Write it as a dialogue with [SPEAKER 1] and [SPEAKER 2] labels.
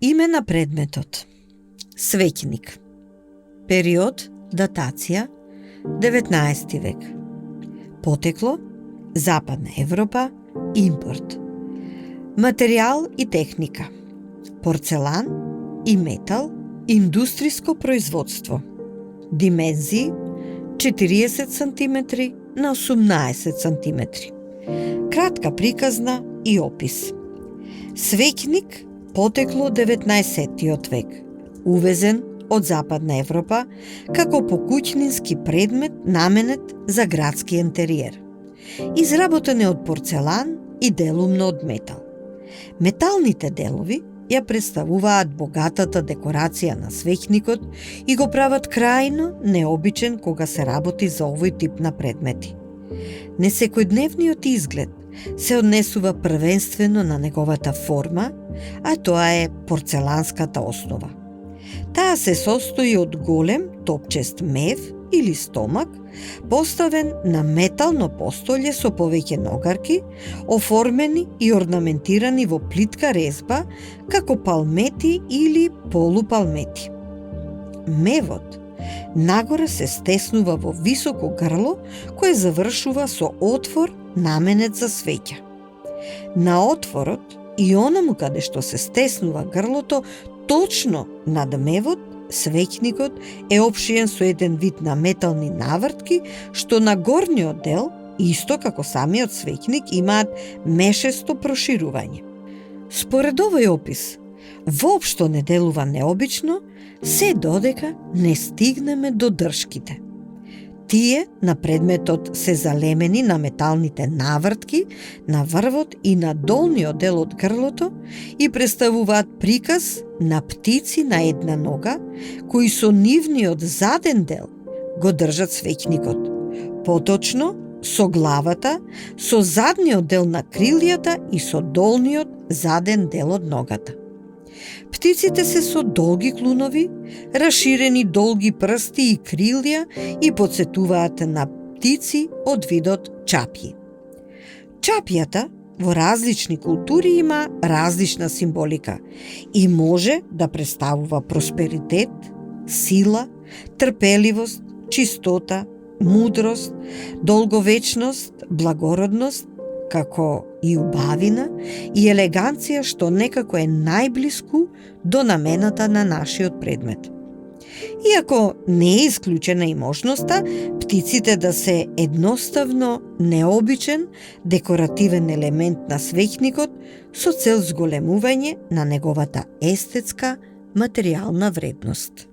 [SPEAKER 1] Име на предметот: свеќник. Период, датација 19 век. Потекло Западна Европа, импорт. Материјал и техника: порцелан и метал, индустријско производство. Димензии 40 см на 18 см. Кратка приказна и опис. Свеќник потекло 19 век, увезен од Западна Европа како покуќнински предмет наменет за градски интериер. Изработен е од порцелан и делумно од метал. Металните делови ја представуваат богатата декорација на свеќникот и го прават крајно необичен кога се работи за овој тип на предмети. Несекојдневниот изглед се однесува првенствено на неговата форма, а тоа е порцеланската основа. Таа се состои од голем топчест мев или стомак, поставен на метално постолје со повеќе ногарки, оформени и орнаментирани во плитка резба, како палмети или полупалмети. Мевот нагоре се стеснува во високо грло, кое завршува со отвор наменет за свеќа. На отворот и онаму каде што се стеснува грлото, точно над мевот, свеќникот е опшиен со еден вид на метални навртки, што на горниот дел, исто како самиот свеќник, имаат мешесто проширување. Според овој опис, воопшто не делува необично, се додека не стигнеме до дршките. Тие на предметот се залемени на металните навртки, на врвот и на долниот дел од грлото и представуваат приказ на птици на една нога, кои со нивниот заден дел го држат свеќникот. Поточно, со главата, со задниот дел на крилјата и со долниот заден дел од ногата. Птиците се со долги клунови, расширени долги прсти и крилја и потсетуваат на птици од видот чапји. Чапјата во различни култури има различна символика и може да представува просперитет, сила, трпеливост, чистота, мудрост, долговечност, благородност, како и убавина и елеганција, што некако е најблиску до намената на нашиот предмет. Иако не е исклучена и можноста птиците да се едноставно необичен декоративен елемент на свеќникот со цел зголемување на неговата естетска материјална вредност.